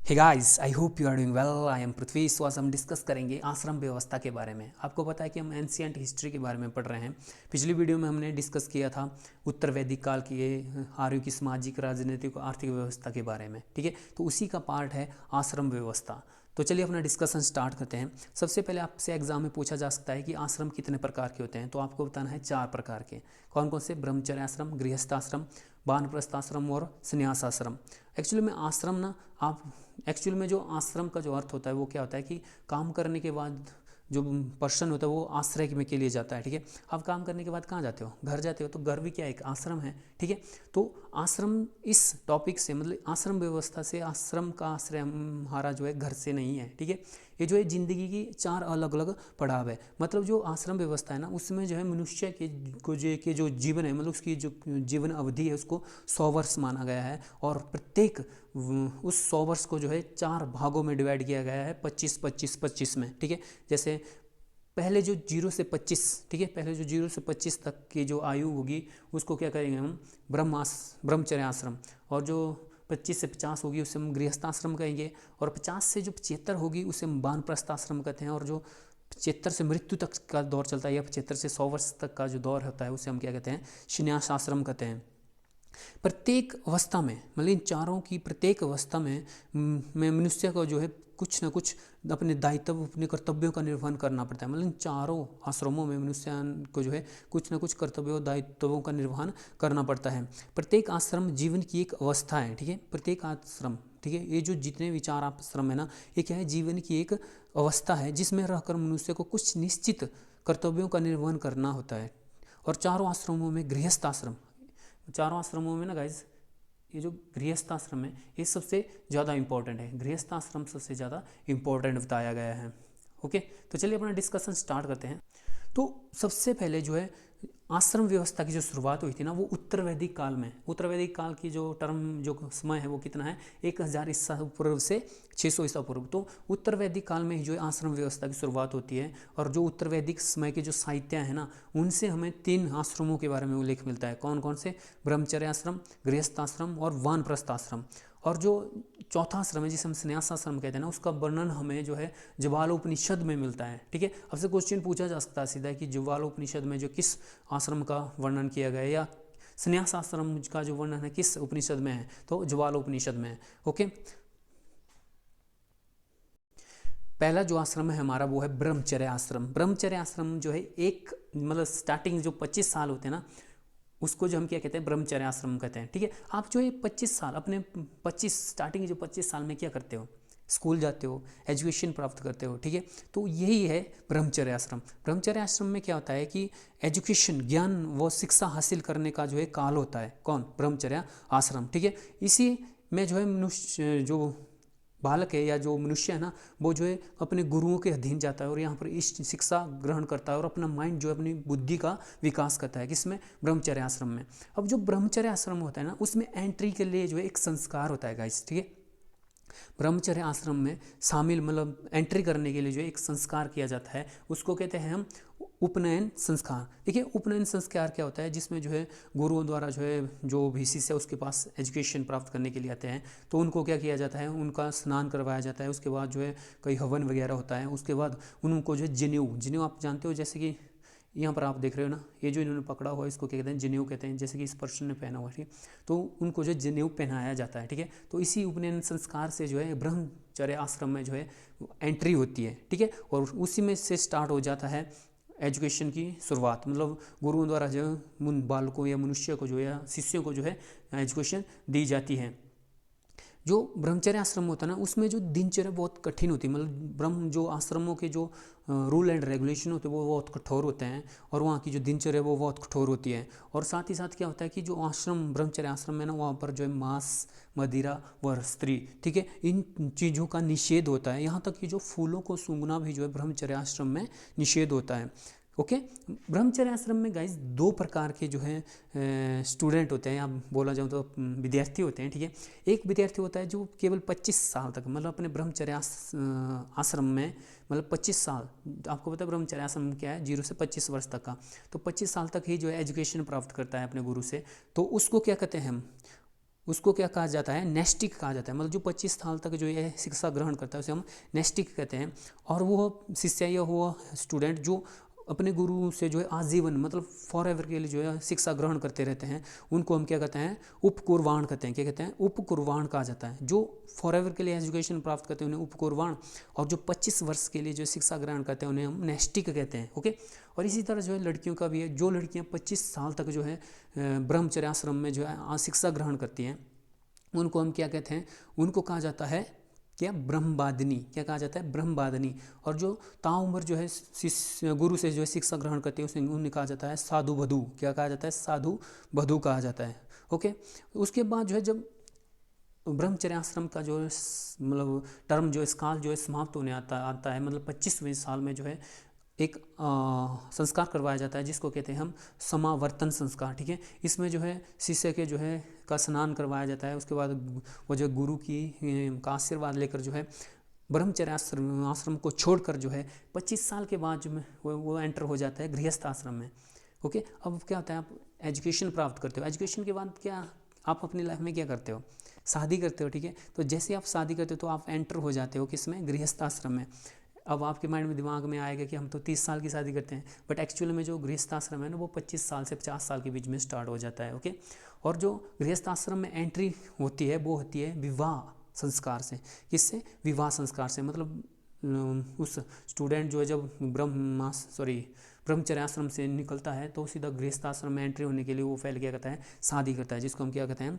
Hey guys, I hope you are doing well. I am Prithvi. So आज हम discuss करेंगे आश्रम व्यवस्था के बारे में। आपको पता है कि हम एंशियंट हिस्ट्री के बारे में पढ़ रहे हैं। पिछली वीडियो में हमने डिस्कस किया था उत्तर वैदिक काल की आर्यों की सामाजिक, राजनीतिक और आर्थिक व्यवस्था के बारे में। ठीक है, तो उसी का पार्ट है आश्रम व्यवस्था। तो चलिए अपना डिस्कशन स्टार्ट करते हैं। सबसे पहले आपसे एग्जाम में पूछा जा सकता है कि आश्रम कितने प्रकार के होते हैं, तो आपको बताना है 4 प्रकार के। कौन कौन से? ब्रह्मचर्य आश्रम, गृहस्थ आश्रम, वानप्रस्थ आश्रम और संन्यास आश्रम। एक्चुअली में आश्रम ना, आप एक्चुअल में जो आश्रम का जो अर्थ होता है वो क्या होता है कि काम करने के बाद जो पर्सन होता है वो आश्रय में के लिए जाता है। ठीक है, आप काम करने के बाद कहाँ जाते हो? घर जाते हो। तो घर भी क्या एक आश्रम है। ठीक है, तो आश्रम इस टॉपिक से मतलब आश्रम व्यवस्था से, आश्रम का आश्रय हमारा जो है घर से नहीं है। ठीक है, ये जो है ज़िंदगी की 4 अलग अलग पड़ाव है। मतलब जो आश्रम व्यवस्था है ना, उसमें जो है मनुष्य के जो जीवन है, मतलब उसकी जो जीवन अवधि है उसको 100 वर्ष माना गया है। और प्रत्येक उस 100 वर्ष को जो है 4 भागों में डिवाइड किया गया है, 25-25-25 में। ठीक है, जैसे पहले जो 0 से 25, ठीक है, पहले जो 0 से 25 तक की जो आयु होगी उसको क्या करेंगे हम? ब्रह्मचर्य आश्रम। और जो 25 से 50 होगी उसे हम गृहस्थ आश्रम कहेंगे। और 50 से जो 75 होगी उसे हम वानप्रस्थ आश्रम कहते हैं। और जो 75 से मृत्यु तक का दौर चलता है या 75 से 100 वर्ष तक का जो दौर होता है उसे हम क्या कहते हैं? संन्यास आश्रम कहते हैं। प्रत्येक अवस्था में, मतलब इन चारों की प्रत्येक अवस्था में मनुष्य को जो है कुछ ना कुछ अपने दायित्व, अपने कर्तव्यों का निर्वहन करना पड़ता है। मतलब इन चारों आश्रमों में मनुष्य को जो है कुछ ना कुछ कर्तव्यों, दायित्वों का निर्वहन करना पड़ता है। प्रत्येक आश्रम जीवन की एक अवस्था है। ठीक है, प्रत्येक आश्रम, ठीक है, ये जो जितने भी 4 आश्रम है ना, ये क्या है? जीवन की एक अवस्था है जिसमें रहकर मनुष्य को कुछ निश्चित कर्तव्यों का निर्वहन करना होता है। और चारों आश्रमों में गृहस्थ आश्रम, चारों आश्रमों में ना गाइज, ये जो गृहस्थ आश्रम है ये सबसे ज़्यादा इंपॉर्टेंट है। गृहस्थ आश्रम सबसे ज़्यादा इंपॉर्टेंट बताया गया है। ओके, तो चलिए अपना डिस्कशन स्टार्ट करते हैं। तो सबसे पहले जो है आश्रम व्यवस्था की जो शुरुआत हुई थी ना, वो उत्तर वैदिक काल में। उत्तर वैदिक काल की जो टर्म, जो समय है वो कितना है? 1000 ईसा पूर्व से 600 ईसा पूर्व। तो उत्तर वैदिक काल में ही जो है आश्रम व्यवस्था की शुरुआत होती है। और जो उत्तर वैदिक समय के जो साहित्य है ना, उनसे हमें 3 आश्रमों के बारे में उल्लेख मिलता है। कौन कौन से? ब्रह्मचर्य आश्रम, गृहस्थ आश्रम और वानप्रस्थ आश्रम। और जो चौथा आश्रम है जिसे हम संन्यास आश्रम कहते हैं ना, उसका वर्णन हमें जो है ज्वालोपनिषद में मिलता है। ठीक है, अब से क्वेश्चन पूछा जा सकता है सीधा कि ज्वालोपनिषद में जो किस आश्रम का वर्णन किया गया है, या संन्यास आश्रम का जो वर्णन है किस उपनिषद में है? तो ज्वालोपनिषद में है। ओके, पहला जो आश्रम है हमारा वो है ब्रह्मचर्य आश्रम। ब्रह्मचर्य आश्रम जो है एक, मतलब स्टार्टिंग जो 25 साल होते हैं ना, उसको जो हम क्या कहते हैं? ब्रह्मचर्य आश्रम कहते हैं। ठीक है, आप जो है 25 साल, अपने 25 स्टार्टिंग जो 25 साल में क्या करते हो? स्कूल जाते हो, एजुकेशन प्राप्त करते हो। ठीक है, तो यही है ब्रह्मचर्य आश्रम। ब्रह्मचर्य आश्रम में क्या होता है कि एजुकेशन, ज्ञान व शिक्षा हासिल करने का जो है काल होता है। कौन? ब्रह्मचर्य आश्रम। ठीक है, इसी में जो है मनुष्य, जो बालक है या जो मनुष्य है ना, वो जो है अपने गुरुओं के अधीन जाता है और यहाँ पर इस शिक्षा ग्रहण करता है और अपना माइंड जो है, अपनी बुद्धि का विकास करता है। किसमें? ब्रह्मचर्य आश्रम में। अब जो ब्रह्मचर्य आश्रम होता है ना, उसमें एंट्री के लिए जो है एक संस्कार होता है गाइस। ठीक है, ब्रह्मचर्य आश्रम में शामिल, मतलब एंट्री करने के लिए जो एक संस्कार किया जाता है उसको कहते हैं हम उपनयन संस्कार। देखिए, उपनयन संस्कार क्या होता है? जिसमें जो है गुरुओं द्वारा जो है, जो भी शिष्य है उसके पास एजुकेशन प्राप्त करने के लिए आते हैं, तो उनको क्या किया जाता है? उनका स्नान करवाया जाता है। उसके बाद जो है कई हवन वगैरह होता है। उसके बाद उनको जो है जनेऊ आप जानते हो, जैसे कि यहाँ पर आप देख रहे हो ना, ये जो इन्होंने पकड़ा हुआ है इसको क्या कहते हैं? जनेऊ कहते हैं। जैसे कि इस पर्सन ने पहना हुआ है, ठीक है, तो उनको जो जनेऊ पहनाया जाता है। ठीक है, तो इसी उपनयन संस्कार से जो है ब्रह्मचर्य आश्रम में जो है एंट्री होती है। ठीक है, और उसी में से स्टार्ट हो जाता है एजुकेशन की शुरुआत। मतलब गुरुओं द्वारा जो उन बालकों या मनुष्य को जो है, या शिष्यों को जो है एजुकेशन दी जाती है। जो ब्रह्मचर्य आश्रम होता है ना, उसमें जो दिनचर्या बहुत कठिन होती है। मतलब ब्रह्म जो आश्रमों के जो रूल एंड रेगुलेशन होते हैं वो बहुत कठोर होते हैं, और वहाँ की जो दिनचर्या वो बहुत कठोर होती है। और साथ ही साथ क्या होता है कि जो आश्रम, ब्रह्मचर्य आश्रम है ना, वहाँ पर जो है मांस, मदिरा व स्त्री, ठीक है, इन चीज़ों का निषेध होता है। यहाँ तक कि जो फूलों को सूंघना भी जो है ब्रह्मचर्य आश्रम में निषेध होता है। ओके, ब्रह्मचर्य आश्रम में गाइज 2 प्रकार के जो है स्टूडेंट होते हैं, या बोला जाए तो विद्यार्थी होते हैं। ठीक है, एक विद्यार्थी होता है जो केवल 25 साल तक, मतलब अपने ब्रह्मचर्य आश्रम में, मतलब 25 साल, आपको पता है ब्रह्मचर्य आश्रम क्या है? 0 से 25 वर्ष तक का। तो 25 साल तक ही जो है एजुकेशन प्राप्त करता है अपने गुरु से, तो उसको क्या कहते हैं हम? उसको क्या कहा जाता है, नैष्टिक कहा जाता है। मतलब जो 25 साल तक जो ये शिक्षा ग्रहण करता है उसे हम नैष्टिक कहते हैं। और वो शिष्य या वो स्टूडेंट जो अपने गुरु से जो है आजीवन मतलब फॉर एवर के लिए जो है शिक्षा ग्रहण करते रहते हैं, उनको हम क्या कहते हैं, उपकुर्वाण कहते हैं। क्या कहते हैं, उपकुर्वाण कहा जाता है। जो फॉर एवर के लिए एजुकेशन प्राप्त करते हैं उन्हें उपकुर्वाण, और जो 25 वर्ष के लिए जो शिक्षा ग्रहण करते हैं उन्हें हम नैष्टिक कहते हैं। ओके। और इसी तरह जो है लड़कियों का भी है, जो लड़कियां 25 साल तक जो है ब्रह्मचर्य आश्रम में जो है शिक्षा ग्रहण करती हैं, उनको हम क्या कहते हैं, उनको कहा जाता है क्या, ब्रह्मवादिनी। क्या कहा जाता है, ब्रह्मवादिनी। और जो ताउम्र जो है गुरु से जो है शिक्षा ग्रहण करते हैं उसे उन्हें कहा जाता है साधु वधू। क्या कहा जाता है, साधु वधू कहा जाता है। ओके। उसके बाद जो है जब ब्रह्मचर्य आश्रम का जो मतलब टर्म जो इस काल जो है समाप्त होने आता है, मतलब 25वें साल में जो है एक संस्कार करवाया जाता है जिसको कहते हैं हम समावर्तन संस्कार। ठीक है। इसमें जो है शिष्य के जो है का स्नान करवाया जाता है। उसके बाद वो जो गुरु की का आशीर्वाद लेकर जो है ब्रह्मचर्य आश्रम को छोड़कर जो है 25 साल के बाद जो वो एंटर हो जाता है गृहस्थ आश्रम में। ओके। अब क्या होता है, आप एजुकेशन प्राप्त करते हो। एजुकेशन के बाद क्या आप अपनी लाइफ में क्या करते हो, शादी करते हो। ठीक है। तो जैसे आप शादी करते हो तो आप एंटर हो जाते हो किसमें, गृहस्थ आश्रम में। अब आपके माइंड में दिमाग में आएगा कि हम तो 30 साल की शादी करते हैं, बट एक्चुअली में जो गृहस्थ आश्रम है ना वो 25 साल से 50 साल के बीच में स्टार्ट हो जाता है। ओके। और जो गृहस्थ आश्रम में एंट्री होती है वो होती है विवाह संस्कार से। किससे, विवाह संस्कार से। मतलब उस स्टूडेंट जो है जब ब्रह्मचर्य आश्रम से निकलता है तो सीधा गृहस्थ आश्रम में एंट्री होने के लिए वो पहले क्या करता है, शादी करता है, जिसको हम क्या कहते हैं,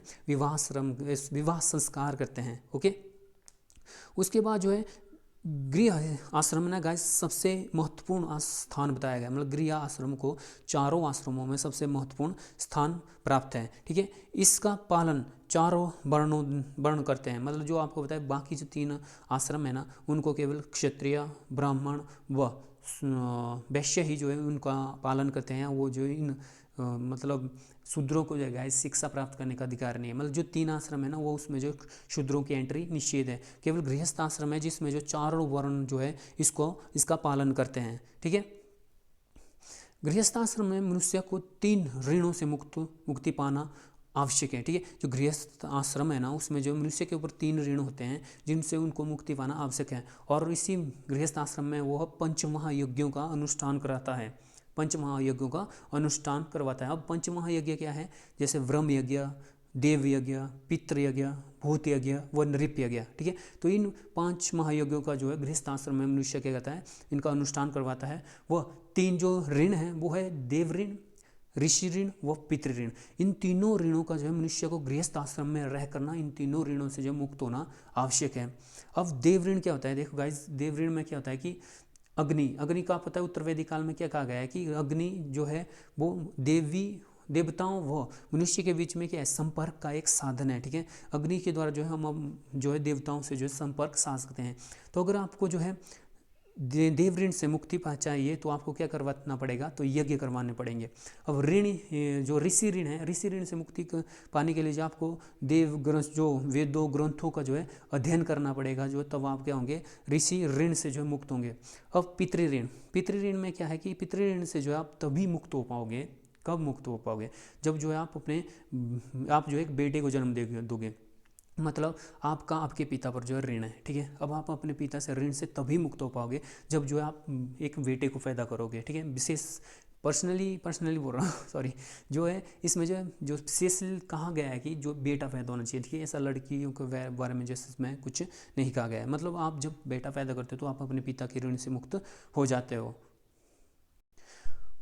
विवाह संस्कार करते हैं। ओके। उसके बाद जो है गृह आश्रम में ना गाइस सबसे महत्वपूर्ण स्थान बताया गया। मतलब गृह आश्रम को चारों आश्रमों में सबसे महत्वपूर्ण स्थान प्राप्त है। ठीक है। इसका पालन चारों वर्ण करते हैं। मतलब जो आपको बताया बाकी जो 3 आश्रम है ना उनको केवल क्षत्रिय, ब्राह्मण व वैश्य ही जो है उनका पालन करते हैं। वो जो इन मतलब शूद्रों को जो है शिक्षा प्राप्त करने का अधिकार नहीं है। मतलब जो 3 आश्रम है ना वो उसमें जो शूद्रों की एंट्री निषेध है। केवल गृहस्थ आश्रम है जिसमें जो चारों वर्ण जो है इसका पालन करते हैं। ठीक है। गृहस्थ आश्रम में मनुष्य को 3 ऋणों से मुक्ति पाना आवश्यक है। ठीक है। जो गृहस्थ आश्रम है ना उसमें जो मनुष्य के ऊपर 3 ऋण होते हैं जिनसे उनको मुक्ति पाना आवश्यक है। और इसी गृहस्थ आश्रम में वह पंचमहायज्ञों का अनुष्ठान कराता है। पंचमहायज्ञों का अनुष्ठान करवाता है। अब पंचमहायज्ञ क्या है, जैसे ब्रह्म यज्ञ, देव यज्ञ, पितृ यज्ञ, भूत यज्ञ व नृप यज्ञ। ठीक है। तो इन 5 महायज्ञों का जो है गृहस्थ आश्रम में मनुष्य क्या कहता है, इनका अनुष्ठान करवाता है। वह 3 जो ऋण है वो है देव ऋण, ऋषि ऋण व पितृ ऋण। इन तीनों ऋणों का जो है मनुष्य को गृहस्थ आश्रम में रह करना इन तीनों ऋणों से जो मुक्त होना आवश्यक है। अब देव ऋण क्या होता है, देखो गाइस देव ऋण में क्या होता है कि अग्नि का पता है उत्तर वैदिक काल में क्या कहा गया है कि अग्नि जो है वो देवताओं व मनुष्य के बीच में क्या है, संपर्क का एक साधन है। ठीक है। अग्नि के द्वारा जो है हम जो है देवताओं से जो है संपर्क साध सकते हैं। तो अगर आपको जो है देव ऋण से मुक्ति चाहिए तो आपको क्या करवाना पड़ेगा, तो यज्ञ करवाने पड़ेंगे। अब ऋण जो ऋषि ऋण है, ऋषि ऋण से मुक्ति पाने के लिए जो आपको देव ग्रंथ जो वेदों ग्रंथों का जो है अध्ययन करना पड़ेगा, जो तब आप क्या होंगे, ऋषि ऋण से जो है मुक्त होंगे। अब पितृ ऋण में क्या है कि पितृ ऋण से जो है आप तभी मुक्त हो पाओगे, कब मुक्त हो पाओगे, जब जो है आप जो एक बेटे को जन्म दोगे। मतलब आपके पिता पर जो है ऋण है। ठीक है। अब आप अपने पिता से ऋण से तभी मुक्त हो पाओगे जब जो है आप एक बेटे को पैदा करोगे। ठीक है। विशेष पर्सनली बोल रहा हूँ सॉरी, जो है इसमें जो विशेष कहा गया है कि जो बेटा पैदा होना चाहिए। ठीक है। ऐसा लड़कियों के बारे में जैसे इसमें कुछ नहीं कहा गया है। मतलब आप जब बेटा पैदा करते हो तो आप अपने पिता के ऋण से मुक्त हो जाते हो।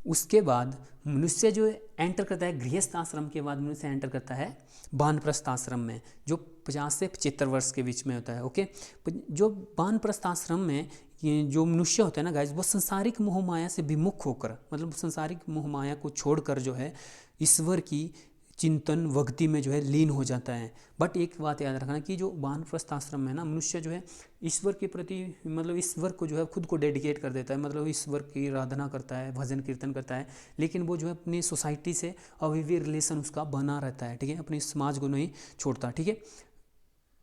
उसके बाद मनुष्य जो एंटर करता है गृहस्थ आश्रम के बाद मनुष्य एंटर करता है वानप्रस्थ आश्रम में, जो 50 से 75 वर्ष के बीच में होता है। ओके। जो वानप्रस्थ आश्रम में जो मनुष्य होता है ना गाइस, वो संसारिक मोहमाया से विमुख होकर, मतलब संसारिक मोहमाया को छोड़कर जो है ईश्वर की चिंतन भक्ति में जो है लीन हो जाता है। बट एक बात याद रखना कि जो वानप्रस्थ आश्रम में ना मनुष्य जो है ईश्वर के प्रति, मतलब ईश्वर को जो है खुद को डेडिकेट कर देता है, मतलब ईश्वर की आराधना करता है, भजन कीर्तन करता है, लेकिन वो जो है अपनी सोसाइटी से अभी भी रिलेशन उसका बना रहता है। ठीक है। अपने समाज को नहीं छोड़ता। ठीक है।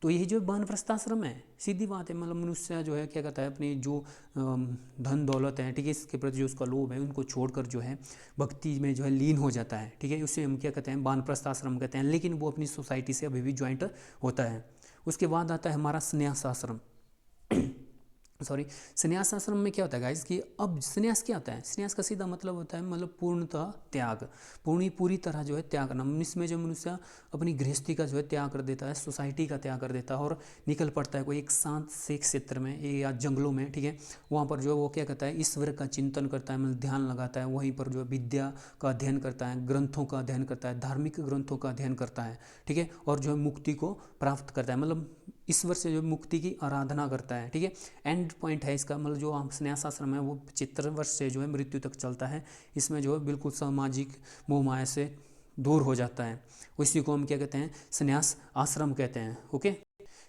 तो यही जो वानप्रस्थाश्रम है, सीधी बात है, मतलब मनुष्य जो है क्या कहता है, अपनी जो धन दौलत है, ठीक है, इसके प्रति जो उसका लोभ है उनको छोड़कर जो है भक्ति में जो है लीन हो जाता है, ठीक है, उसे हम क्या कहते हैं, वानप्रस्थाश्रम कहते हैं। लेकिन वो अपनी सोसाइटी से अभी भी ज्वाइंट होता है। उसके बाद आता है हमारा संन्यास आश्रम। सॉरी, संन्यास आश्रम में क्या होता है गाइस कि अब संन्यास क्या होता है, संन्यास का सीधा मतलब होता है मतलब पूर्णतः त्याग, पूरी तरह जो है त्याग करना। इसमें जो मनुष्य अपनी गृहस्थी का जो है त्याग कर देता है, सोसाइटी का त्याग कर देता है और निकल पड़ता है कोई एक शांत से क्षेत्र में या जंगलों में, ठीक है, वहाँ पर जो है वो क्या कहता है, ईश्वर का चिंतन करता है, मतलब ध्यान लगाता है, वहीं पर जो है विद्या का अध्ययन करता है, ग्रंथों का अध्ययन करता है, धार्मिक ग्रंथों का अध्ययन करता है, ठीक है, और जो है मुक्ति को प्राप्त करता है, मतलब ईश्वर से जो मुक्ति की आराधना करता है, ठीक है। एंड पॉइंट है इसका, मतलब जो संन्यास आश्रम है वो 75 वर्ष से जो है मृत्यु तक चलता है। इसमें जो है बिल्कुल सामाजिक मोह माया से दूर हो जाता है। इसी को हम क्या कहते हैं, संन्यास आश्रम कहते हैं। ओके,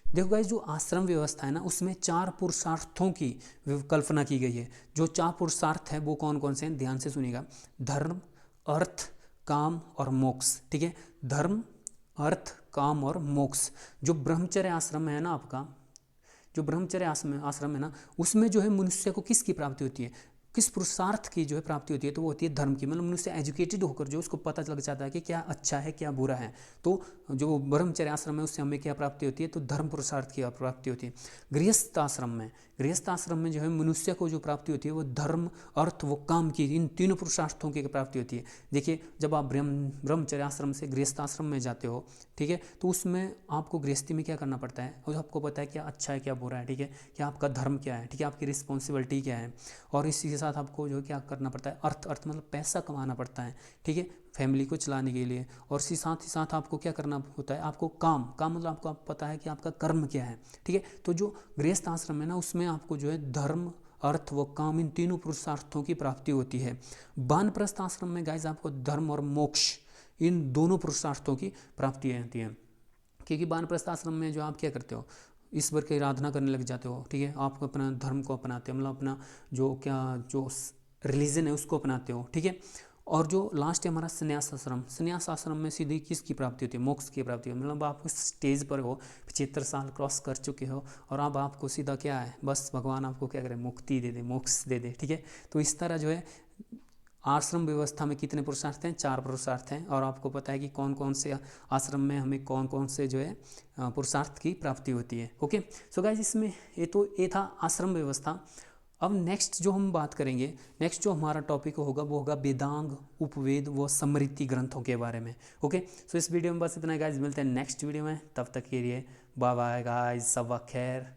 देखो गाइस, जो आश्रम व्यवस्था है ना, उसमें 4 पुरुषार्थों की कल्पना की गई है। जो 4 पुरुषार्थ है वो कौन कौन से हैं, ध्यान से सुनिएगा। धर्म, अर्थ, काम और मोक्ष, ठीक है। धर्म, अर्थ, काम और मोक्ष। जो ब्रह्मचर्य आश्रम है ना आपका, जो ब्रह्मचर्य आश्रम है ना, उसमें जो है मनुष्य को किसकी प्राप्ति होती है, किस पुरुषार्थ की जो है प्राप्ति होती है, तो वो होती है धर्म की। मतलब मनुष्य एजुकेटेड होकर जो उसको पता लग जाता है कि क्या अच्छा है क्या बुरा है। तो जो ब्रह्मचर्य आश्रम है उससे हमें क्या प्राप्ति होती है, तो धर्म पुरुषार्थ की प्राप्ति होती है। गृहस्थ आश्रम में जो है मनुष्य को जो प्राप्ति होती है वो धर्म, अर्थ व काम की, इन तीनों पुरुषार्थों की प्राप्ति होती है। देखिए, जब आप ब्रह्मचर्य आश्रम से गृहस्थ आश्रम में जाते हो, ठीक है, तो उसमें आपको गृहस्थी में क्या करना पड़ता है, और आपको पता है क्या अच्छा है क्या बुरा है, ठीक है, क्या आपका धर्म क्या है, ठीक है, आपकी रिस्पॉन्सिबिलिटी क्या है। और इसी के साथ आपको जो क्या करना पड़ता है, अर्थ मतलब पैसा कमाना पड़ता है, ठीक है, फैमिली को चलाने के लिए। और ही साथ आपको क्या करना होता है, आपको काम मतलब आपको पता है कि आपका कर्म क्या है, ठीक है। तो जो गृहस्थ आश्रम है ना, उसमें आपको जो है धर्म, अर्थ व काम, इन तीनों पुरुषार्थों की प्राप्ति होती है। वानप्रस्थ आश्रम में गाइस आपको धर्म और मोक्ष, इन दोनों पुरुषार्थों की प्राप्ति होती है। क्योंकि वानप्रस्थ आश्रम में जो आप क्या करते हो, ईश्वर की आराधना करने लग जाते हो, ठीक है, आप अपना धर्म को अपनाते हो, मतलब अपना जो रिलीजन है उसको अपनाते हो, ठीक है। और जो लास्ट है हमारा संन्यास आश्रम में सीधी किसकी प्राप्ति होती है, मोक्ष की प्राप्ति होती है। मतलब आप उस स्टेज पर हो, 75 साल क्रॉस कर चुके हो, और अब आपको सीधा क्या है, बस भगवान आपको क्या करे, मुक्ति दे दे, मोक्ष दे दे, ठीक है। तो इस तरह जो है आश्रम व्यवस्था में कितने पुरुषार्थ हैं, 4 पुरुषार्थ हैं। और आपको पता है कि कौन कौन से आश्रम में हमें कौन कौन से जो है पुरुषार्थ की प्राप्ति होती है। ओके, सो गाइस, इसमें ये था आश्रम व्यवस्था। अब नेक्स्ट जो हम बात करेंगे, नेक्स्ट जो हमारा टॉपिक होगा वो होगा वेदांग, उपवेद व स्मृति ग्रंथों के बारे में। ओके, सो इस वीडियो में बस इतना गाइस, मिलते हैं नेक्स्ट वीडियो में, तब तक के लिए बाय बाय गाइस, सब खैर।